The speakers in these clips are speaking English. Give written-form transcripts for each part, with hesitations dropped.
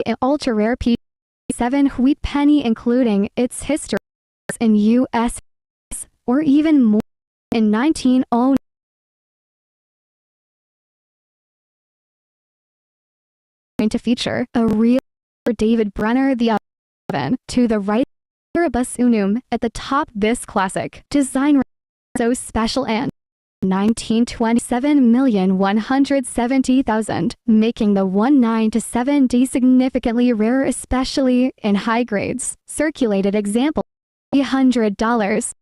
an ultra-rare P7 wheat penny including its history in U.S. or even more in 1909 to feature a real David Brenner the oven to the right Erebus Unum at the top. This classic design so special and 1927,170,000, making the 19 to 7D significantly rarer, especially in high grades. Circulated example $100.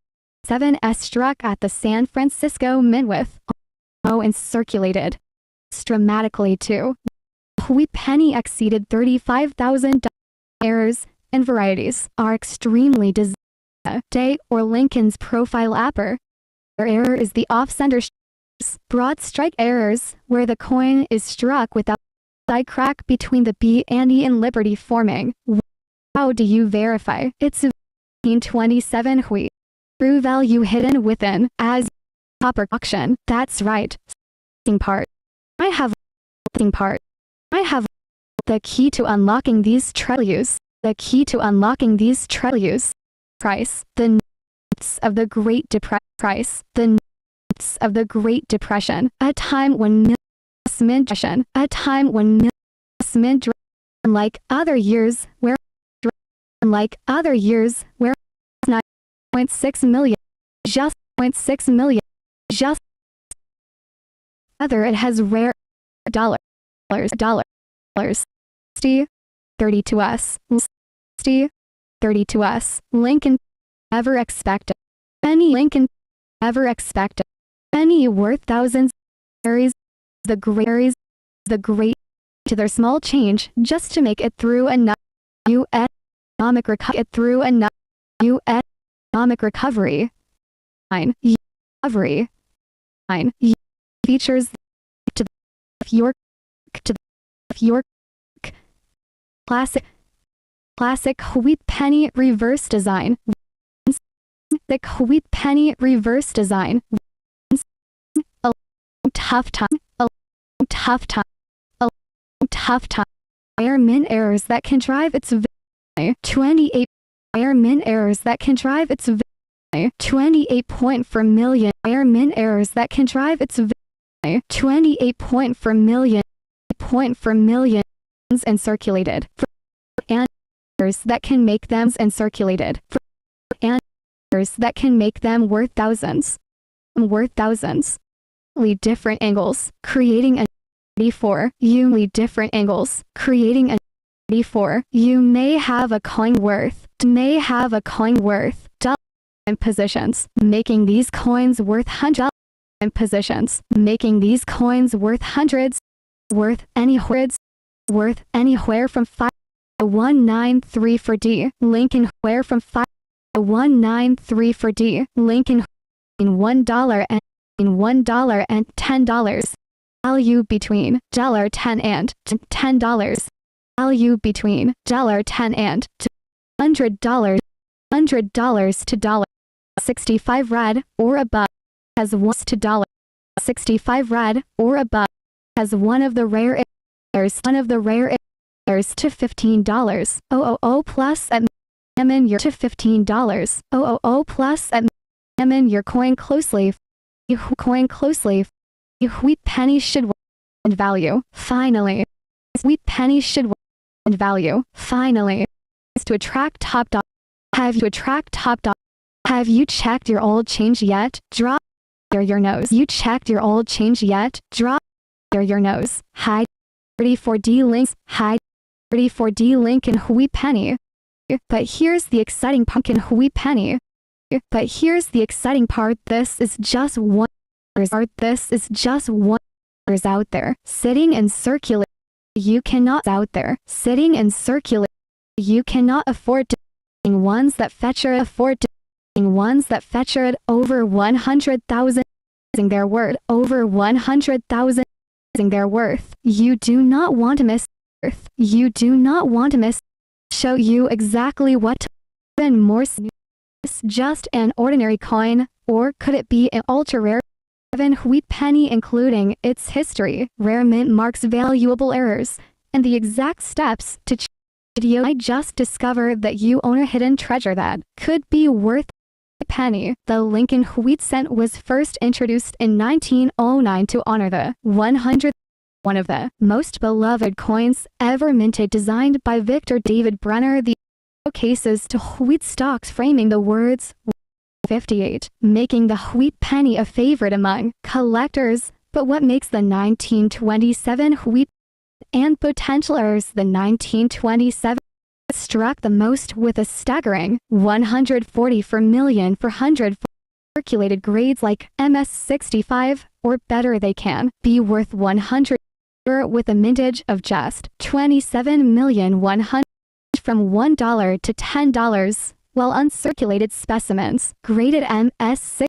7S struck at the San Francisco Mint with and circulated dramatically too. Wheat penny exceeded 35,000. Errors and varieties are extremely day or Lincoln's profile upper. Error is the off-center broad strike errors, where the coin is struck without a crack between the B and E in Liberty forming. How do you verify it's 1927 wheat? True value hidden within as copper auction. That's right. Part. I have the key to unlocking these treasures. The key to unlocking these treasures. Price. The notes of the Great Depression. Price. The notes of the Great Depression. A time when like other years where 9.6 million, just 0.6 million, just other it has rare dollars, 32 us, 32 us, Lincoln ever expected, any Lincoln ever expected, any worth thousands, the great to their small change just to make it through enough U.S. economic recovery. Features to York classic wheat penny reverse design. The wheat penny reverse design. A tough time. Rare min errors that can drive its 28 rare min errors that can drive its 28 point per million rare min errors that can drive its 28 point per million and circulated and errors that can make them and circulated and errors that can make them worth thousands different angles creating a 34 different angles creating a 34 you may have a coin worth and positions making these coins worth hundreds and positions making these coins worth hundreds worth anywhere from 5 to 193 for D Lincoln where from 5 to 193 for D Lincoln in $1 and $10 value between $10 and $10 value between $10 and $100 to $65 red or above has $1 to $65 red or above has one of the rare errors to $15 plus at your to $15 plus at your coin closely wheat penny should and value finally wheat penny should and value finally to attract top dollar. Have you checked your old change yet? Drop your nose. You checked your old change yet? Drop your nose. Hide 34D links. Hide 34D link in wheat penny. But here's the exciting part in wheat penny. This is just one. This is just one. Out there sitting and circulate. You cannot out there sitting and circulate. You cannot afford to ones that fetch it over 100,000 their word over 100,000 their worth. You do not want to miss earth. You do not want to miss show you exactly what to even more just an ordinary coin, or could it be an ultra rare wheat penny including its history, rare mint marks, valuable errors, and the exact steps to video. I just discovered that you own a hidden treasure that could be worth a penny. The Lincoln wheat cent was first introduced in 1909 to honor the 100th, one of the most beloved coins ever minted, designed by Victor David Brenner. The cases to wheat stalks framing the words 58, making the wheat penny a favorite among collectors. But what makes the 1927 wheat and potential heirs the 1927 struck the most with a staggering 144 million for 100 circulated grades like MS65 or better? They can be worth 100 with a mintage of just 27,100,000 from $1 to $10, while uncirculated specimens graded MS6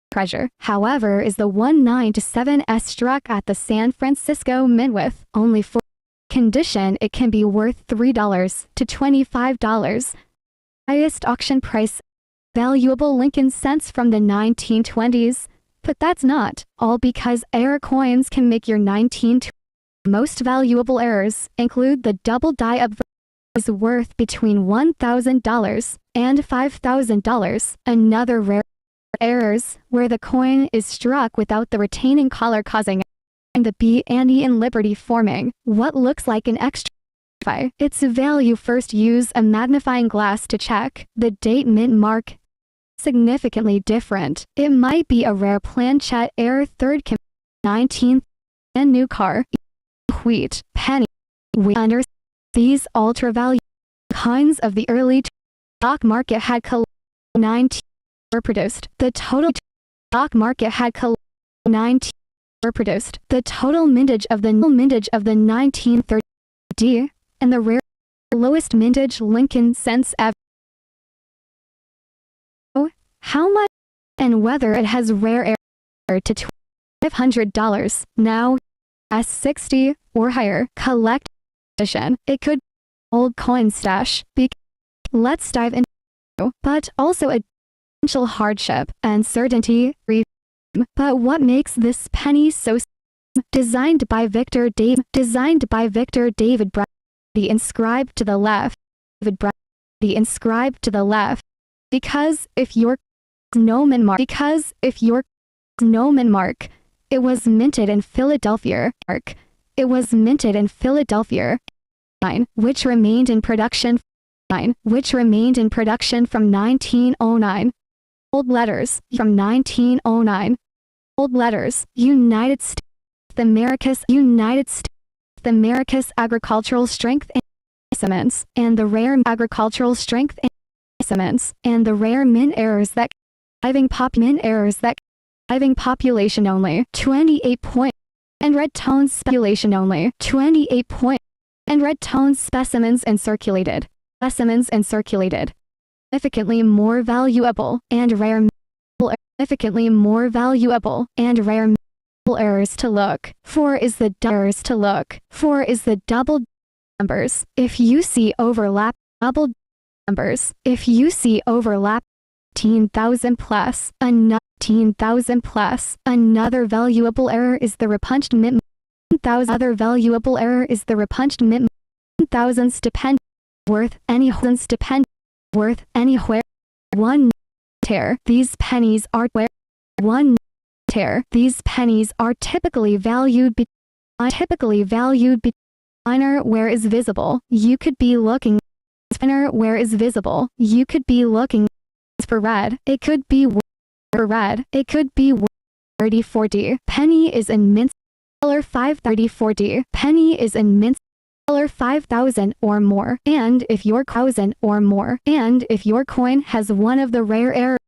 treasure, however, is the 1927 struck at the San Francisco Mint with only 4 condition. It can be worth $3 to $25. Highest auction price valuable Lincoln cents from the 1920s. But that's not all, because heir coins can make your 1920s most valuable heirs include the double die-up is worth between $1,000 and $5,000. Another rare errors where the coin is struck without the retaining collar, causing the B and E in Liberty, forming what looks like an extra its value. First, use a magnifying glass to check the date. Mint mark significantly different. It might be a rare planchette heir. Third, 19th and new car wheat penny. We under these ultra value coins of the early stock market had 19 were produced. The total stock market had 19 were produced. The total mintage of the 1930 and the rare lowest mintage Lincoln cents ever. How much and whether it has rare air to $500 now S60 or higher collect edition. It could old coin stash. Let's dive into, but also a potential hardship, uncertainty. But what makes this penny so designed by Victor David Bradley, inscribed to the left, inscribed to the left, because if your Nomen mark, it was minted in Philadelphia, which remained in production from 1909. Old letters from 1909. Old letters. United States agricultural strength specimens, and the rare agricultural strength specimens, and the rare mint errors that having population only 28 point, and red tones population only 28 point, and red tones specimens and circulated significantly more valuable and rare errors to look for is the double numbers. If you see overlap double numbers, 10,000 plus another valuable error is the repunched mint. Other valuable error is the repunched mint. Thousands depend worth anywhere. One tear. These pennies are where one tear. These pennies are typically valued minor where is visible. You could be looking where is visible. You could be looking for red. It could be for red. It could be 3040. Penny is in mint color 534D. Penny is in mint color 5,000 or more. And if your coin has one of the rare errors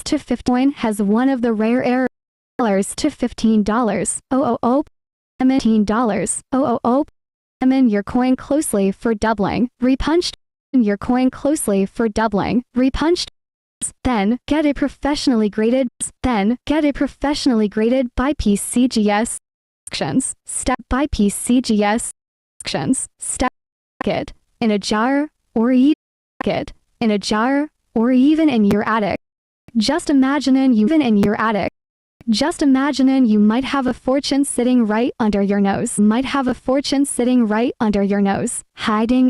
to $15 has one of the rare errors to $15. $15. Your coin closely for doubling. Repunched. Your coin closely for doubling. Repunched. Then get it professionally graded by PCGS actions. Step by PCGS actions. Step it in a jar or even in your attic. Just imagine in your attic. Just imagine you might have a fortune sitting right under your nose. Might have a fortune sitting right under your nose. Hiding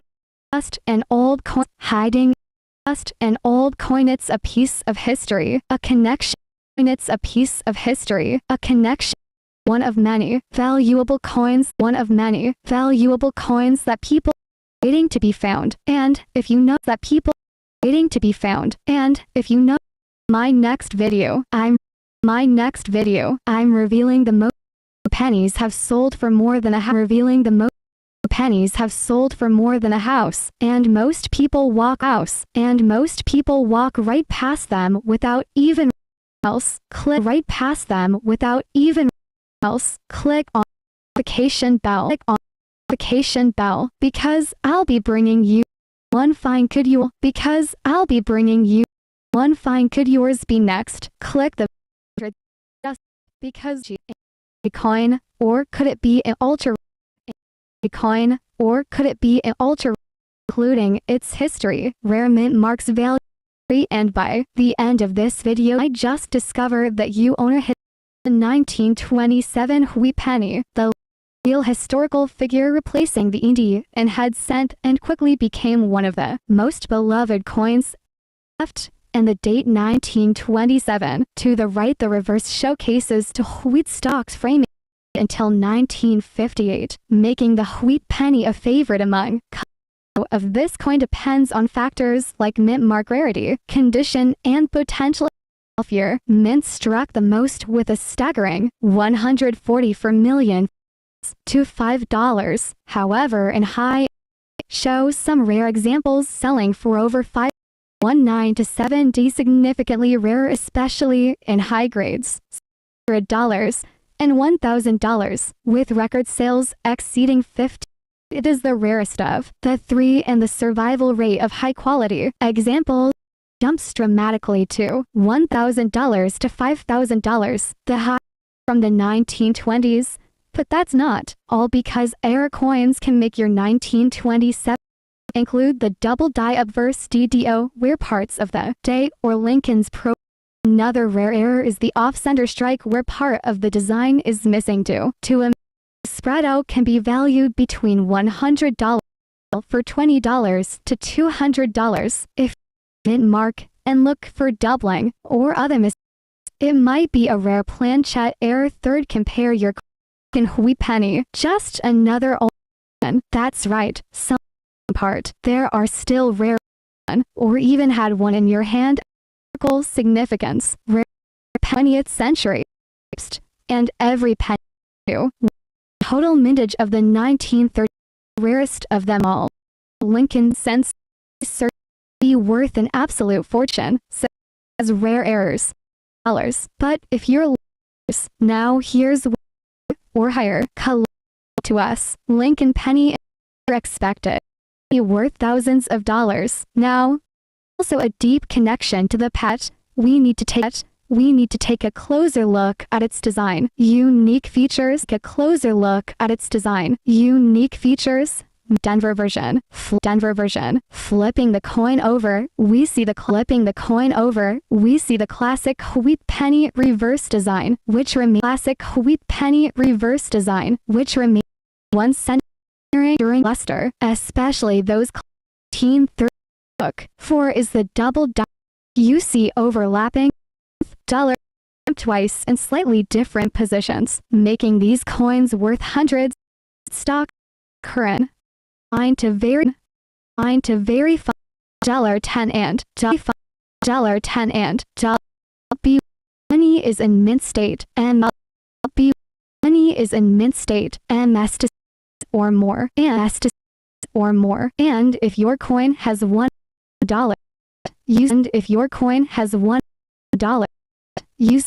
just an old coin. Hiding just an old coin. It's a piece of history. A connection. It's a piece of history. A connection. One of many valuable coins. One of many valuable coins that people are waiting to be found. And if you know that people are waiting to be found. And if you know my next video, I'm revealing the most pennies have sold for more than a house. Revealing the most pennies have sold for more than a house, and most people walk right past them without even else. Click right past them without even else. Click on notification bell. Click on notification bell because I'll be bringing you one fine. Could you? Because I'll be bringing you one fine. Could yours be next? Click the just because a coin, or could it be an ultra a coin, or could it be an ultra including its history, rare mint marks value, and by the end of this video I just discovered that you own a 1927 wheat penny, the real historical figure replacing the Indy and head cent, and quickly became one of the most beloved coins left. And the date 1927. To the right, the reverse showcases to wheat stocks framing until 1958, making the wheat penny a favorite among of this coin depends on factors like mint mark rarity, condition, and potential. Year, mint struck the most with a staggering 140 for million to $5. However, in high shows some rare examples selling for over $5.19 to $7 significantly rarer, especially in high grades, $100 and $1,000, with record sales exceeding 50. It is the rarest of the three, and the survival rate of high quality examples jumps dramatically to $1,000 to $5,000, the high from the 1920s. But that's not all, because rare coins can make your 1927 include the double die obverse DDO, where parts of the day or Lincoln's pro. Another rare error is the off-center strike, where part of the design is missing due to a spread out can be valued between $100 for $20 to $200. If mint mark and look for doubling or other mistakes, it might be a rare planchette error. Third, compare your wheat penny. Just another old one. That's right. Some part there are still rare one, or even had one in your hand. Significance. Rare 20th century, and every penny. Total mintage of the 1930s, rarest of them all. Lincoln cents be worth an absolute fortune, so as rare errors dollars. But if you're now, here's or higher to us, Lincoln penny are expected be worth thousands of dollars. Now, also a deep connection to the pet. We need to take a closer look at its design. Unique features. A closer look at its design. Unique features. Denver version. Flipping the coin over, we see the classic wheat penny reverse design, which remains one century during luster, especially those 1930s. Look for is the double die you see overlapping dollar twice in slightly different positions, making these coins worth hundreds. Stock current to very $10 and $10 and B money is in mint state, and B money is in mint state, MS or more, and if your coin has $1, use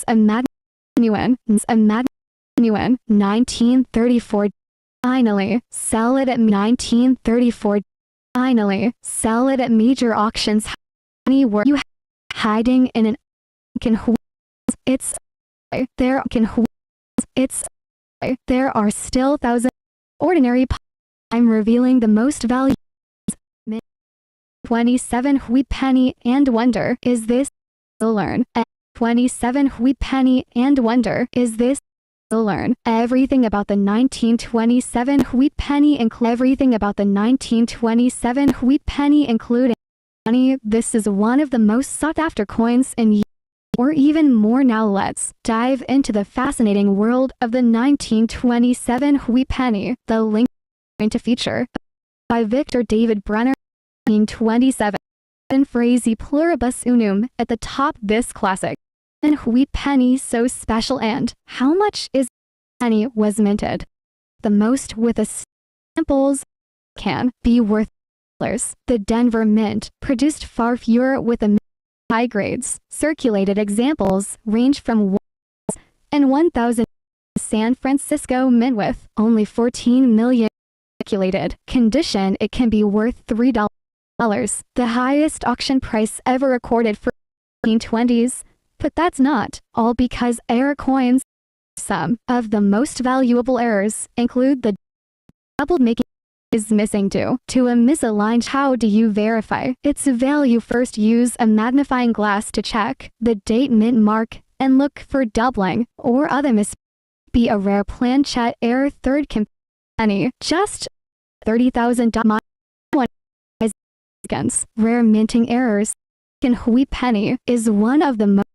a genuine 1934. Finally, sell it at 1934. Finally, sell it at major auctions. Anywhere you hiding in an it's there there are still thousands ordinary. I'm revealing the most valuable 27 wheat penny, and wonder is this. Learn 1927 wheat penny and wonder is this. Learn everything about the 1927 wheat penny, everything about the 1927 wheat penny including money. This is one of the most sought after coins in or even more. Now let's dive into the fascinating world of the 1927 wheat penny. The link to feature by Victor David Brenner. 1927 and Phrase pluribus unum at the top. This classic and wheat penny so special, and how much is penny was minted the most with a samples can be worth dollars. The Denver Mint produced far fewer with a high grades. Circulated examples range from 1 and 1,000. San Francisco Mint with only 14 million circulated condition, it can be worth $3. The highest auction price ever recorded for 1920s. But that's not all, because error coins. Some of the most valuable errors include the double making is missing due to a misaligned. How do you verify its value? First, use a magnifying glass to check the date mint mark and look for doubling or other be a rare planchette error. Third, penny just $30,000 against rare minting errors. And wheat penny is one of the most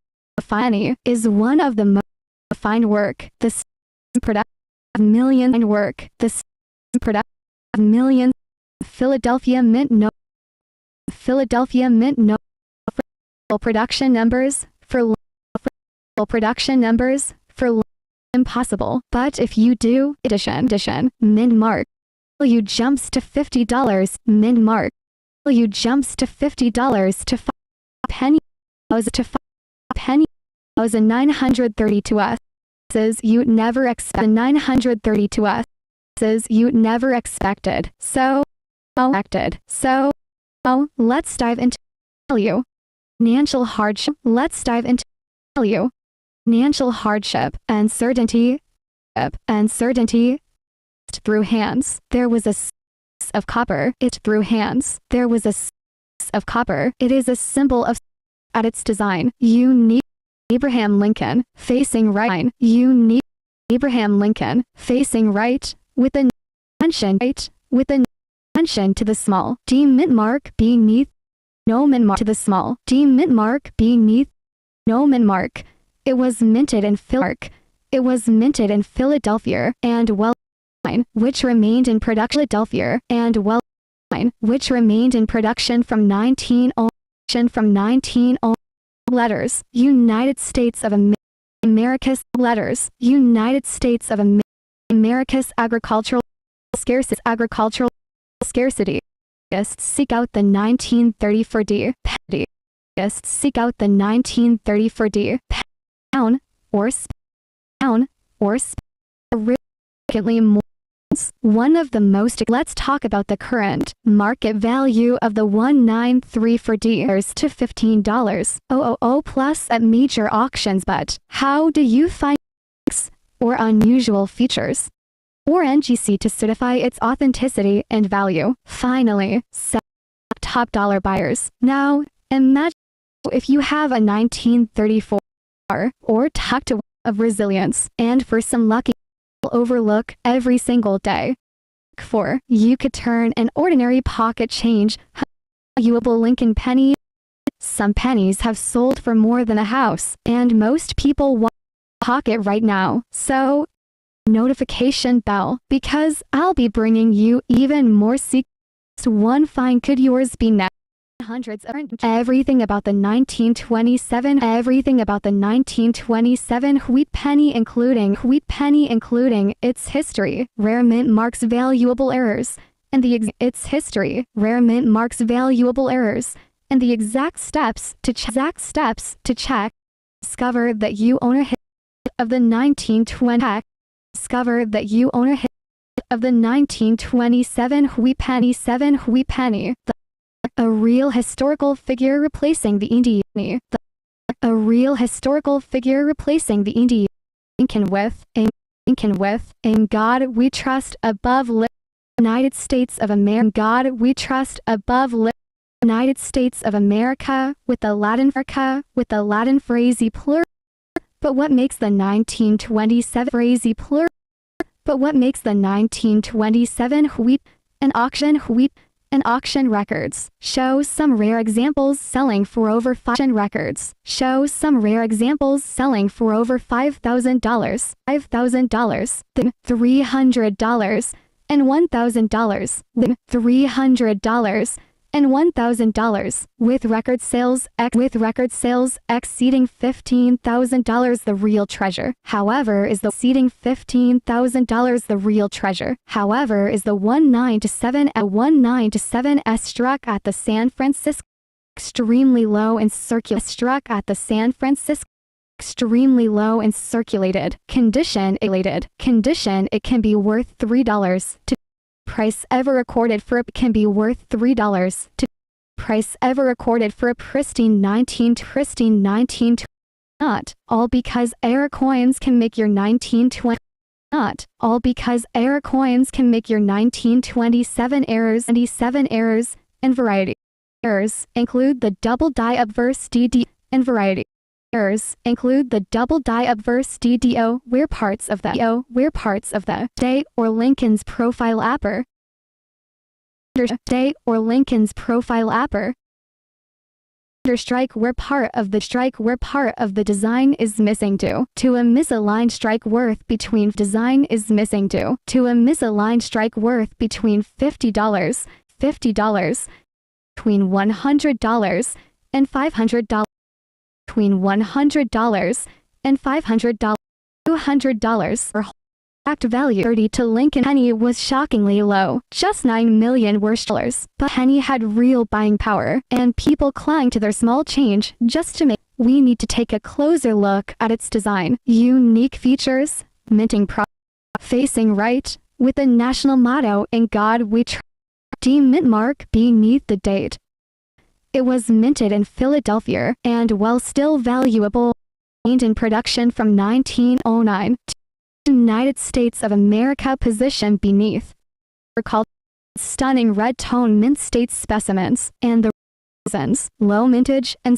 fine work. The product of million work. The product of million. Philadelphia Mint no. Philadelphia Mint no. Production numbers for production numbers for impossible. But if you do addition mint mark value jumps to $50. Mint mark value jumps to $50 to 5 penny to 5 penny 932 us says you never expect 932 us says you never expected. So let's dive into value. Financial hardship. Let's dive into value. Financial hardship. Uncertainty through hands. There was a of copper. It through hands. There was a of copper. It is a symbol of at its design. Unique. Abraham Lincoln facing right. Unique. Abraham Lincoln facing right with a mention to the small D mint mark beneath. No mint mark to the small D mint mark beneath. No mint mark. It was minted in Philadelphia and which remained in production which remained in production from 1900 letters. United States of America's letters. United States of America's agricultural scarcity. Seek out the 1934 D. Seek out the 1934 D. Pound or significantly more. One of the most. Let's talk about the current market value of the 193 D to $15,000 plus at major auctions. But how do you find or unusual features or NGC to certify its authenticity and value? Finally, top dollar buyers. Now, imagine if you have a 1934 or tucked away of resilience, and for some lucky overlook every single day. 4. You could turn an ordinary pocket change valuable Lincoln penny. Some pennies have sold for more than a house, and most people want a pocket right now. So, notification bell, because I'll be bringing you even more secrets. One fine could yours be next. Hundreds of everything about the 1927 wheat penny including its history, rare mint marks, valuable errors, and the exact steps to check. Discover that you own a hit of the 1920. Discover that you own a hit of the 1927 wheat penny. A real historical figure replacing the Indian. A real historical figure replacing the Indian. Lincoln with, in God we trust above United States of America. God we trust above United States of America with the Latin phrase plural. But what makes the 1927 phrase plural? But what makes the 1927 wheat an auction and auction records show some rare examples selling for over $5,000, $300 and $1,000, $300 and $1,000, with record sales exceeding $15,000 the real treasure. However, is the exceeding $15,000 the real treasure. However, is the 1927 struck at the San Francisco extremely low and circulated condition. It can be worth $3 to price ever recorded for it can be worth $3 to price ever recorded for a pristine 19 not all because error coins can make your 1920 not all because error coins can make your 1927 errors and variety errors include the double die obverse DD and variety errors include the double die obverse DDO where parts of the day or Lincoln's profile upper strike where part of the design is missing due to a misaligned strike worth between $50 between $100 and $500 between $100 and $500 $200 for fact value 30 to Lincoln penny was shockingly low, just $9 million worth dollars, but penny had real buying power, and people clung to their small change just to make. We need to take a closer look at its design, unique features, minting facing right, with the national motto "In God We Trust." Mint mark beneath the date. It was minted in Philadelphia, and while still valuable, in production from 1909 to United States of America position beneath. Recalled stunning red tone mint state specimens, and the reasons, low mintage and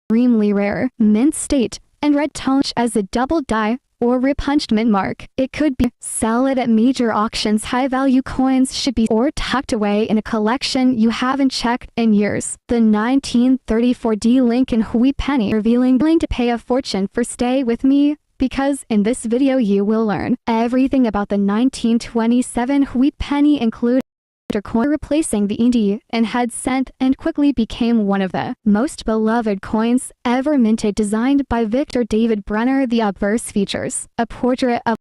extremely rare mint state and red tone as a double die or repunched mint mark. It could be sell it at major auctions. High value coins should be or tucked away in a collection you haven't checked in years. The 1934 D Lincoln wheat penny revealing willing to pay a fortune for stay with me, because in this video you will learn everything about the 1927 wheat penny including coin replacing the Indy and had sent and quickly became one of the most beloved coins ever minted, designed by Victor David Brenner. The obverse features a portrait of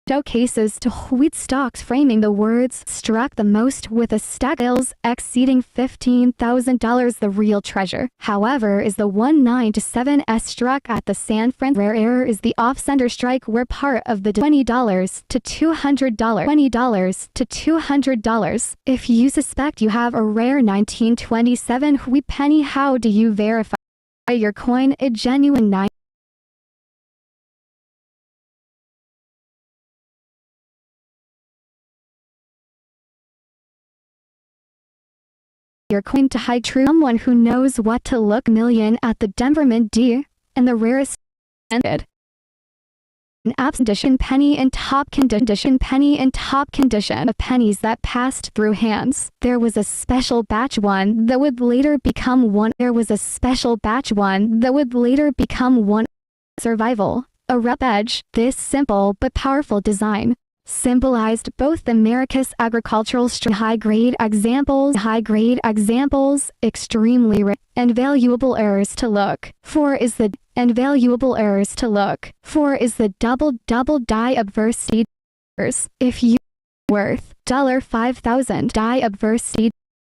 showcases to wheat stalks framing the words struck the most with a stack sales exceeding $15,000 the real treasure. However, is the 1927 struck at the San Francisco rare error is the off-center strike where part of the $20 to $200. If you suspect you have a rare 1927 wheat penny, how do you verify your coin a genuine your coin to hide true? Someone who knows what to look million at the Denver Mint D and the rarest ended. An absent penny in top condition of pennies that passed through hands. There was a special batch one that would later become one. Survival. A rough edge. This simple but powerful design symbolized both America's agricultural high grade examples, extremely rare and valuable errors to look for is the double die obverse errors. If you worth $5,000 die obverse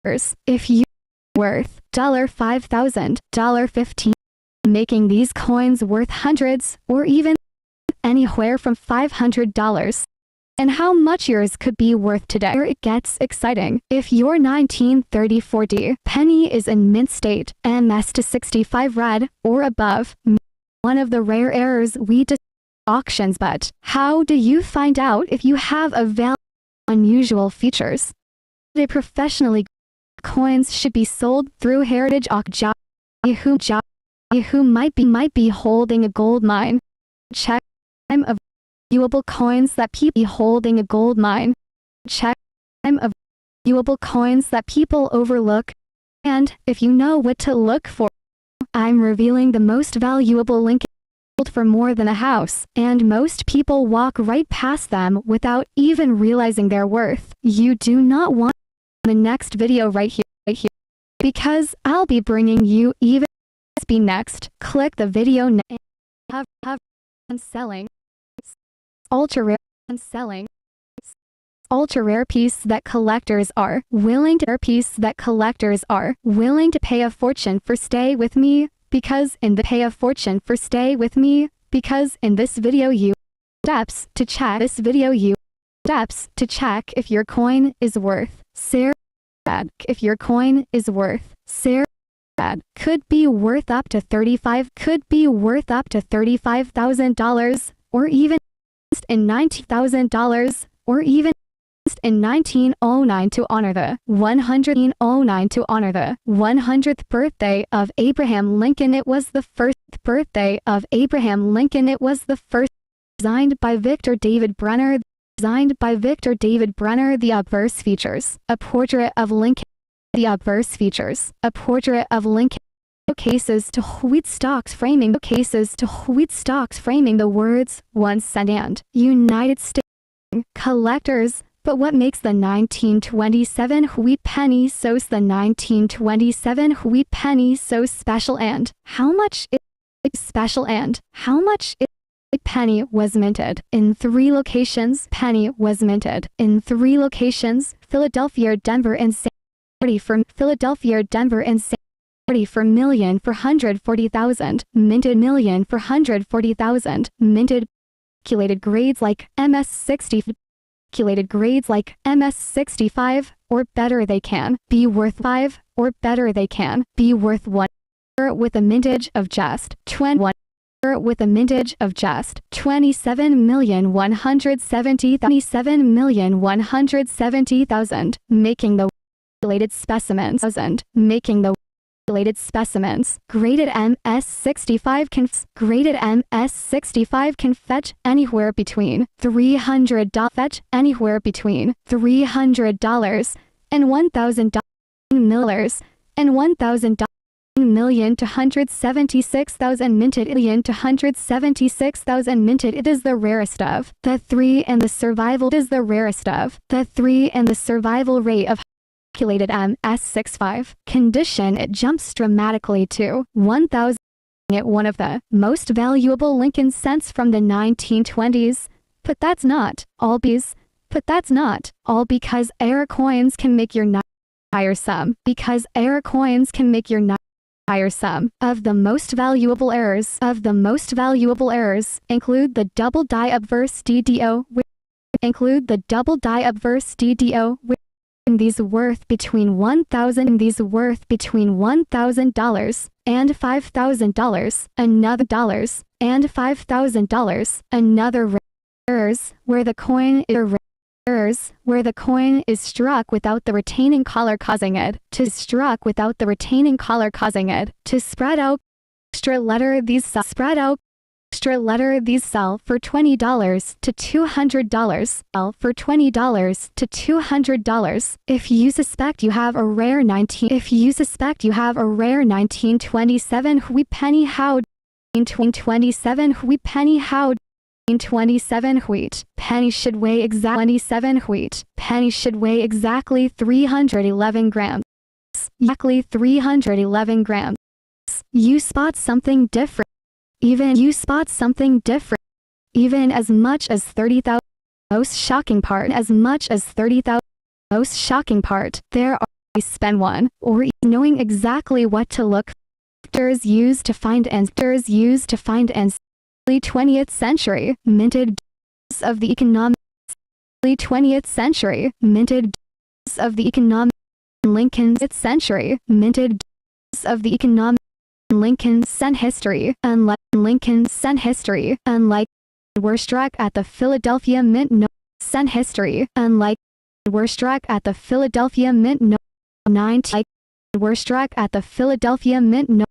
errors, if you worth $5,000, $15, making these coins worth hundreds or even anywhere from $500. And how much yours could be worth today. Here it gets exciting. If your 1934 D penny is in mint state, MS to 65 red or above, one of the rare errors we auctions. But how do you find out if you have a unusual features? A professionally Coins should be sold through heritage auction. Who might be holding a gold mine. Check time of valuable coins that people holding a gold mine. Check time of valuable coins that people overlook. And if you know what to look for, I'm revealing the most valuable Lincoln for more than a house, and most people walk right past them without even realizing their worth. You do not want the next video right here, because I'll be bringing you even be next. Click the video now. Have and selling ultra rare and selling ultra rare piece that collectors are willing to pay a fortune for. Stay with me because in the pay a fortune for. Stay with me because in this video you steps to check if your coin is worth if your coin is worth could be worth up to $35,000 or even in $90,000 or even in 1909 to honor the 100th birthday of Abraham Lincoln. It was the first birthday of Abraham Lincoln. It was the first designed by Victor David Brenner. The obverse features a portrait of Lincoln. Cases to wheat stalks framing the words 1 cent and United States collectors. But what makes the 1927 wheat penny so special, and how much is special, and how much is penny was minted in 3 locations. Philadelphia, Denver, and St. for million for 140,000, minted million for 140,000, minted calculated grades like MS65 or better they can be worth 5 or better they can be worth 1 with a mintage of just 21 with a mintage of just 27,170,000, making the related specimens graded MS65 can fetch anywhere between $300 and $1,000 million to 176,000 minted million to 176,000 minted. It is the rarest of the 3 and the survival rate of calculated MS65 condition. It jumps dramatically to 1,000 at one of the most valuable Lincoln cents from the 1920s. But that's not all because error coins can make your higher sum. Of the most valuable errors include the double die obverse DDO, these worth between $1,000 and $5,000, another errors where the coin is struck without the retaining collar, causing it to spread out. Extra letter these sell for $20 to $200. If you suspect you have a rare 1927 wheat penny, how 27 wheat penny, how 27 wheat penny should weigh exactly 311 grams. You spot something different. Even as much as 30,000. Most shocking part. There are spend one or knowing exactly what to look. Factors used to find and 20th century minted of the economic 20th century minted of the economic Lincoln's century minted of the economic Lincoln's cent history, unlike were struck at the Philadelphia Mint. No cent history, unlike were struck at the Philadelphia Mint. No 19 were struck at the Philadelphia Mint.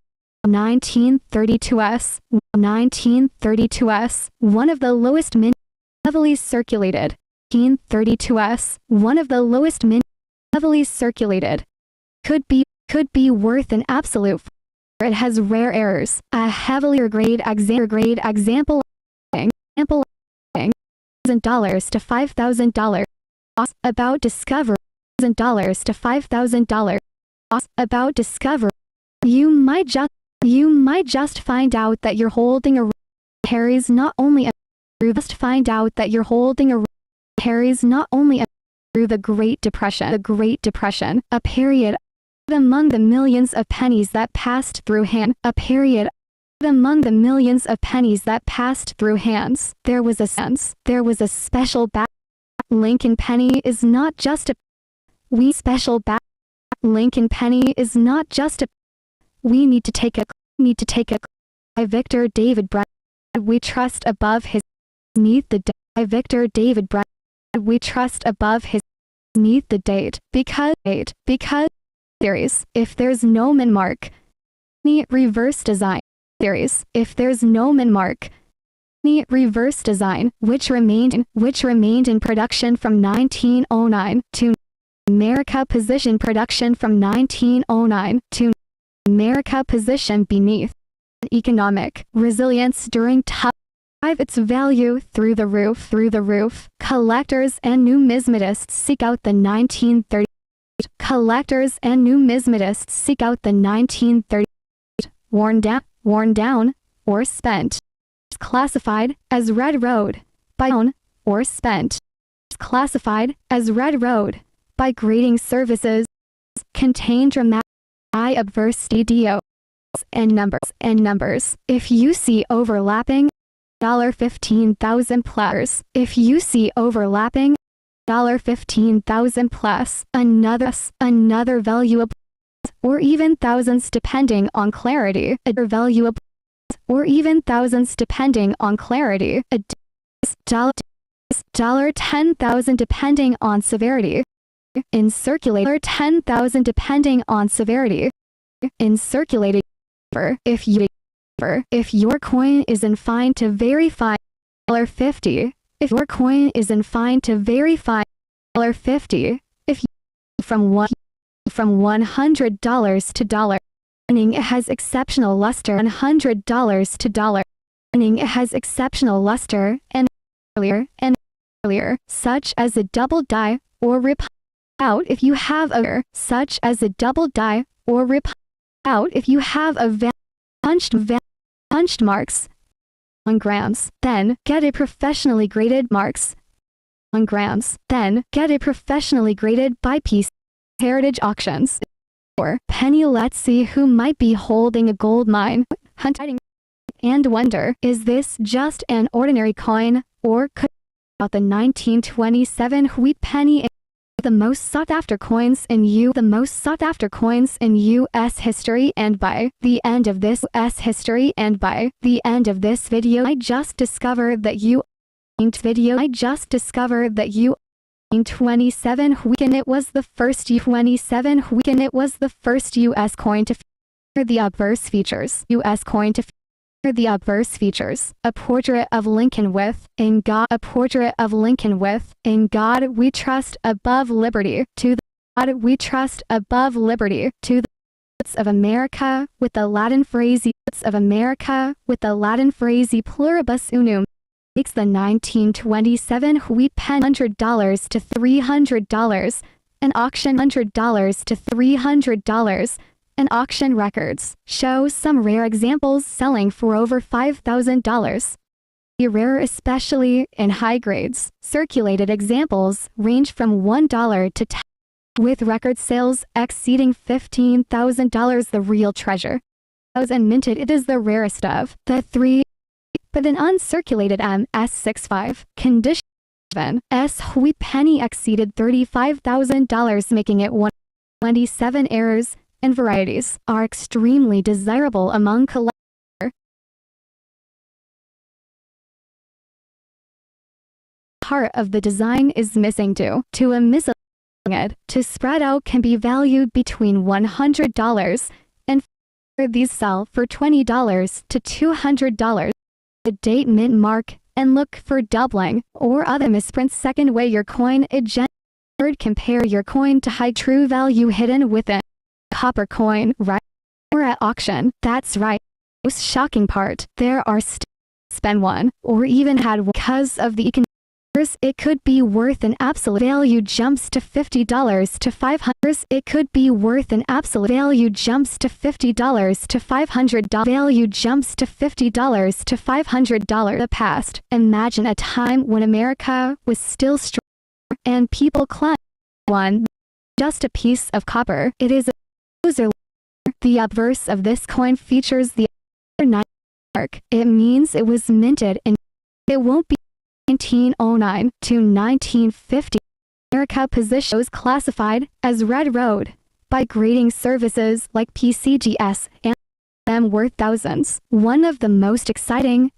1932s. 1932s. One of the lowest mint heavily circulated. 1932s. One of the lowest mint heavily circulated. Could be worth an absolute. It has rare errors. A heavier grade example $1,000 to $5,000. About discovery $1,000 to $5,000. About discovery. You might just find out that you're holding a carries not only a just find out that you're holding a carries not only a through the Great Depression, a period among the millions of pennies that passed through hand, a period among the millions of pennies that passed through hands. There was a special Lincoln penny is not just a Lincoln penny is not just a we need to take a by Victor David Brett. We trust above his neath the by Victor David Brett. We trust above his neath the date because theories if there's no min mark reverse design theories if there's no min mark reverse design which remained in production from 1909 to America position production from 1909 to America position beneath economic resilience during tough its value through the roof. Collectors and numismatists seek out the 1930s. Collectors and numismatists seek out the 1930s. Worn down, or spent. Classified as red road by own or spent. Classified as red road by grading services. Contain dramatic adverse DDO and numbers. If you see overlapping $15,000 plus. If you see overlapping $15,000 plus another valuable or even thousands depending on clarity. Valuable or even thousands depending on clarity. $10,000 depending on severity. In circulator $10,000 depending on severity. In circulating if your coin is in fine to very fine $50. If your coin is in fine to very fine $50. If you from $100 to dollar. It has exceptional luster. $100 to dollar. It has exceptional luster and earlier, such as a double die or rip out if you have a such as a double die or rip out if you have a punched marks on grams. Then get a professionally graded marks on grams. Then get a professionally graded by piece. Heritage auctions or penny. Let's see who might be holding a gold mine. Hunting and wonder, is this just an ordinary coin or could about the 1927 wheat penny? The most sought after coins in U.S. history, and by the end of this video I just discovered that you 27 weekend it was the first U.S. coin to feature the obverse features. A portrait of Lincoln with, in God we trust above liberty, to the God we trust above liberty, to the of America with the Latin phrase pluribus unum. Makes the 1927 wheat pen $100 to $300, an auction $100 to $300. And auction records show some rare examples selling for over $5,000. Rare, especially in high grades, circulated examples range from $1 to $10, with record sales exceeding $15,000. The real treasure, and minted, it is the rarest of the three, but an uncirculated MS65 condition S wheat penny exceeded $35,000, making it 127 errors and varieties are extremely desirable among collectors. Part of the design is missing due to a it to spread out can be valued between $100 and these sell for $20 to $200. The date mint mark and look for doubling or other misprints. Second way your coin is Third, compare your coin to high true value hidden within copper coin, right? Or at auction. That's right. Most shocking part, there are spend one or even had because of the it could be worth an absolute value jumps to $50 to $500. It could be worth an absolute value jumps to $50 to $500. Value jumps to $50 to $500. The past. Imagine a time when America was still strong and people climbed one just a piece of copper. It is a loser. The obverse of this coin features the mark. It means it was minted and it won't be 1909 to 1950. America position was classified as red road by grading services like PCGS and them worth thousands. One of the most exciting,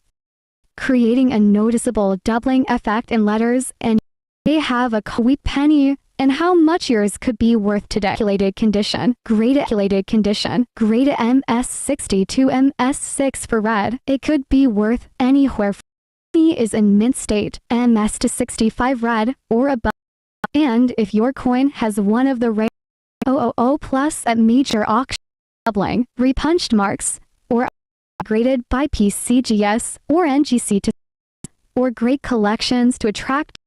creating a noticeable doubling effect in letters, and they have a sweet penny and how much yours could be worth today. Calculated condition, graded condition, graded MS60 to MS6 for red. It could be worth anywhere from is in mint state, MS to 65 red or above. And if your coin has one of the rare 000 plus at major auction doubling, repunched marks, or graded by PCGS or NGC to or great collections to attract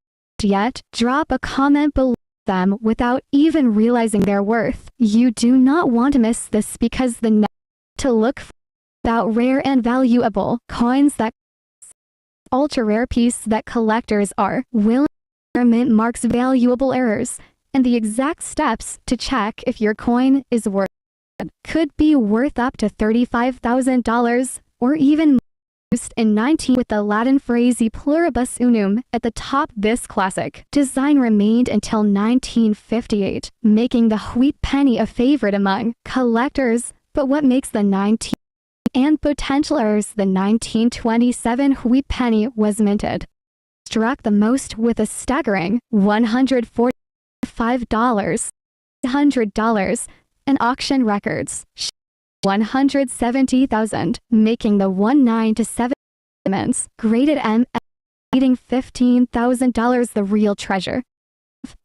yet, drop a comment below them without even realizing their worth. You do not want to miss this because the next to look for about rare and valuable coins that ultra rare piece that collectors are willing to mint marks valuable errors and the exact steps to check if your coin is worth could be worth up to $35,000 or even more. In 19 with the Latin phrase e pluribus unum at the top. This classic design remained until 1958, making the wheat penny a favorite among collectors. But what makes the 19 and potential errors the 1927 wheat penny was minted struck the most with a staggering $145, $100, and auction records $170,000, making the 19 to 7 graded M leading $15,000 the real treasure.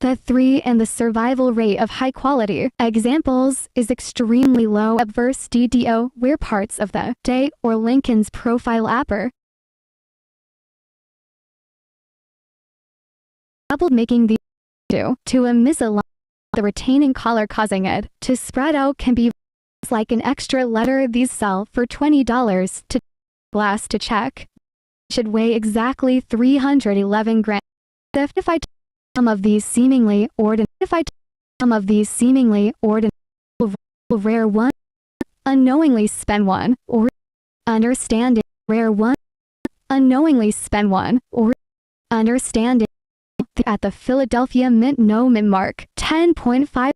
The 3 and the survival rate of high quality examples is extremely low. Adverse DDO where parts of the day or Lincoln's profile upper double, making the due to a misalignment the retaining collar causing it to spread out can be like an extra letter. These sell for $20 to glass to check should weigh exactly 311 grams. If I some of these seemingly ordinary rare one unknowingly spend one or understanding rare one unknowingly spend one or understanding at the Philadelphia Mint no mint mark 10.5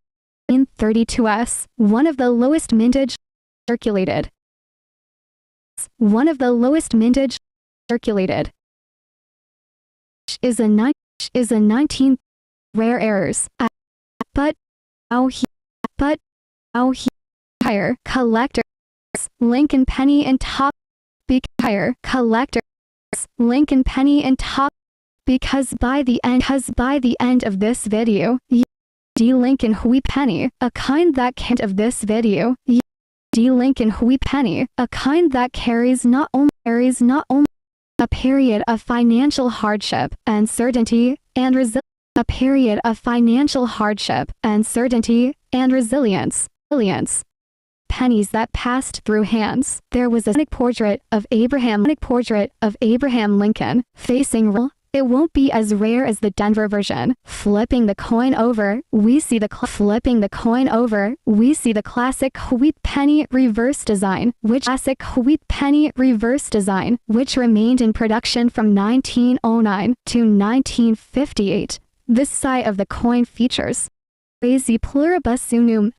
in 32s, one of the lowest mintage circulated. One of the lowest mintage circulated is a 19 rare errors. But higher collectors Lincoln penny and top higher collectors Lincoln penny and top because by the end of this video D Lincoln wheat penny a kind that can't of this video D Lincoln wheat penny a kind that carries not only a period of financial hardship, uncertainty, and a period of financial hardship, uncertainty, and resilience. Pennies that passed through hands. There was a portrait of Abraham Lincoln facing real. It won't be as rare as the Denver version. Flipping the coin over, we see the classic wheat penny reverse design, which remained in production from 1909 to 1958. This side of the coin features crazy pluribus unum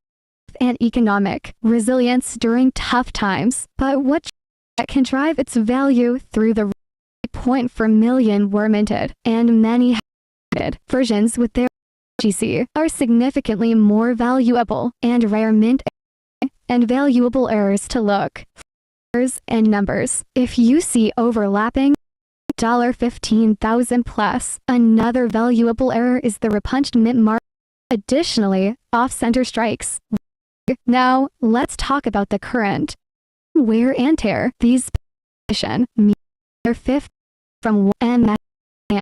and economic resilience during tough times, but what can drive its value through the point for million were minted, and many versions with their GC are significantly more valuable and rare mint and valuable errors to look for and numbers. If you see overlapping $15,000 plus, another valuable error is the repunched mint mark. Additionally, off-center strikes. Now, let's talk about the current wear and tear. These position meter 50 from MS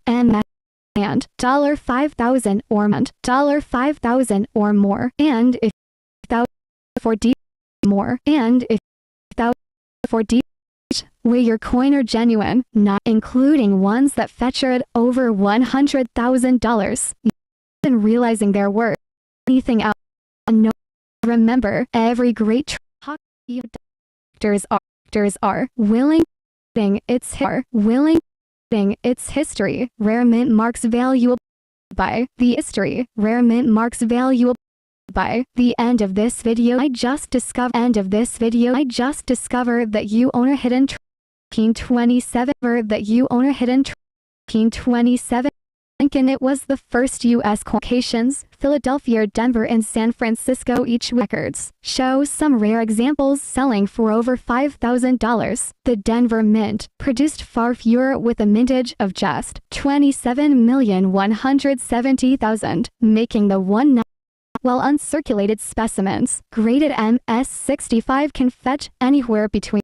and $5,000 or $5,000 or more, and if for D more, and if for D where your coin are genuine, not including ones that featured over $100,000, and realizing their worth. Anything else? No. Remember, every great actors are willing its history. Rare mint marks valuable by the history. Rare mint marks valuable by the end of this video. I just discovered that you own a hidden 27 Lincoln. It was the first U.S. locations, Philadelphia, Denver, and San Francisco. Each records show some rare examples selling for over $5,000. The Denver Mint produced far fewer with a mintage of just 27,170,000, making the one. While uncirculated specimens graded MS65 can fetch anywhere between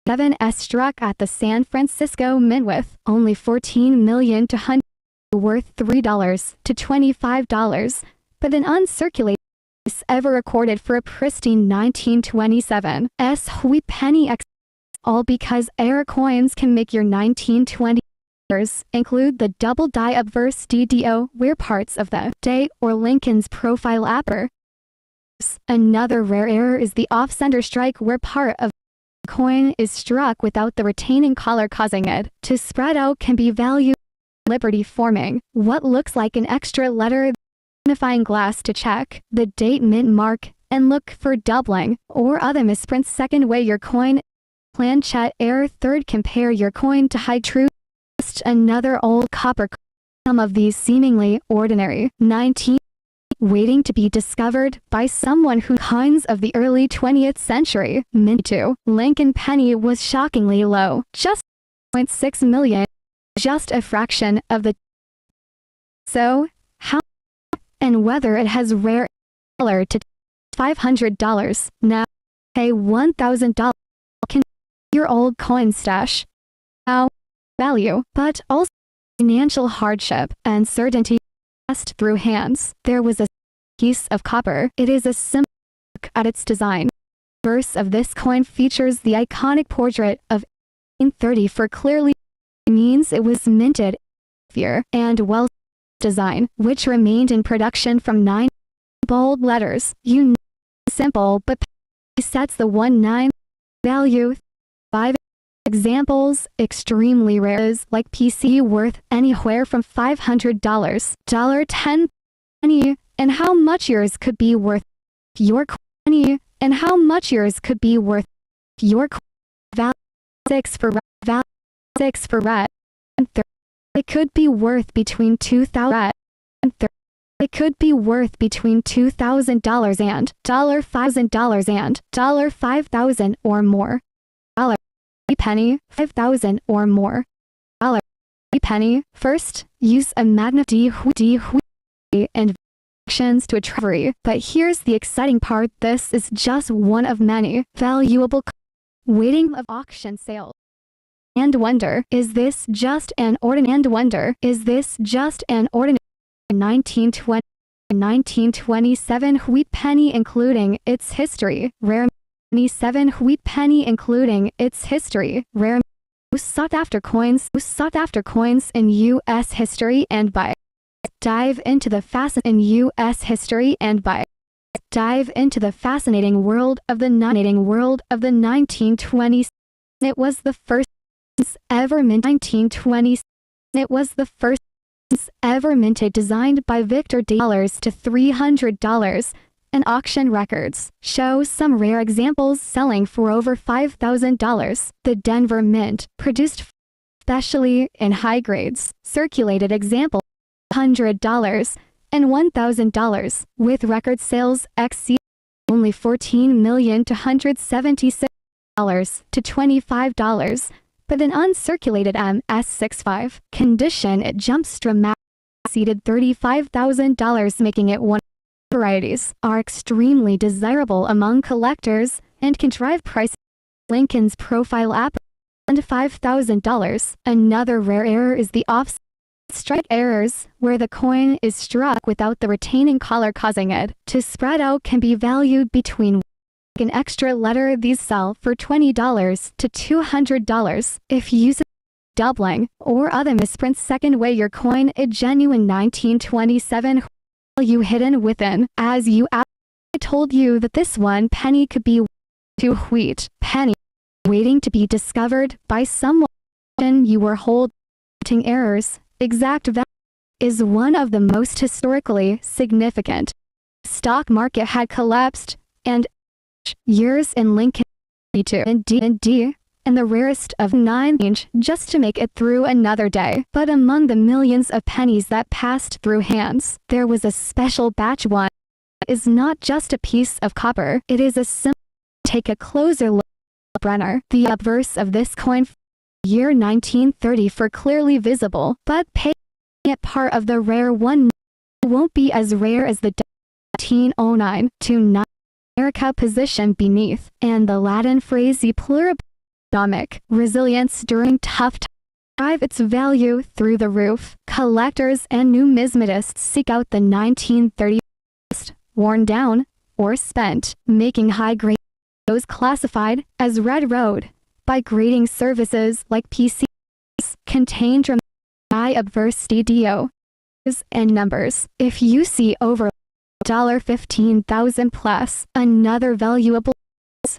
7S struck at the San Francisco Mint with only 14 million to 100 worth $3 to $25, but an uncirculated is ever recorded for a pristine 1927 Hui penny X. All because error coins can make your 1920 include the double die obverse DDO where parts of the day or Lincoln's profile upper. Another rare error is the off-center strike where part of the coin is struck without the retaining collar, causing it to spread out. Can be valued Liberty, forming what looks like an extra letter magnifying glass to check the date mint mark and look for doubling or other misprints. Second, weigh your coin. Planchette error. Third, compare your coin to high true. Another old copper. Some of these seemingly ordinary 19 waiting to be discovered by someone who coins of the early 20th century. Mint 2 Lincoln penny was shockingly low, just 0.6 million, just a fraction of the. So, how and whether it has rare color to $500 now, pay $1,000 can your old coin stash. How value, but also financial hardship and certainty passed through hands. There was a piece of copper. It is a symbol at its design. The verse of this coin features the iconic portrait of 1830 for clearly means it was minted year and well design, which remained in production from 9 bold letters. Simple but sets the 1-9 value. 5 examples extremely rare is like PC worth anywhere from $500 $10 penny, and how much yours could be worth your penny, and how much yours could be worth your value. 6 for value. 6 for red and 30. It could be worth between $2,000 and 30. It could be worth between $2,000 and $5,000 and $5,000 or more. Penny, 5,000 or more. Penny. First, use a magnet D and actions to a treasury. But here's the exciting part. This is just one of many valuable waiting of auction sale. And wonder, is this just an ordinary? 1927 wheat penny including its history. Rare 27 wheat penny including its history. Rare sought after coins in U.S. history and by. Dive into the fascinating world of the 1920s. It was the first ever mint 1920s. It was the first ever minted, designed by Victor to $300. And auction records show some rare examples selling for over $5,000. The Denver Mint produced especially in high grades, circulated example $100 and $1,000, with record sales exceeding only $14,276 to $25. But in uncirculated MS65 condition, it jumps dramatically, exceeded $35,000, making it one. Varieties are extremely desirable among collectors and can drive price. Lincoln's profile app and $5,000. Another rare error is the offset strike errors, where the coin is struck without the retaining collar, causing it to spread out. Can be valued between an extra letter. These sell for $20 to $200. If using doubling or other misprints, second way your coin a genuine 1927 value hidden within. As you I told you that this one penny could be to wheat penny waiting to be discovered by someone you were holding. Errors. Exact value is one of the most historically significant. Stock market had collapsed and years in Lincoln and D and the rarest of 9 just to make it through another day. But among the millions of pennies that passed through hands, there was a special batch. One is not just a piece of copper, it is a symbol. Take a closer look. Brenner, the obverse of this coin, year 1930, for clearly visible, but pay it part of the rare one. Won't be as rare as the 1909 to 9 America position beneath, and the Latin phrase economic resilience during tough times drive its value through the roof. Collectors and numismatists seek out the 1930s, worn down or spent, making high-grade those classified as red road by grading services like PCs contain dramatic obverse DDO and numbers. If you see over $15,000 plus, another valuable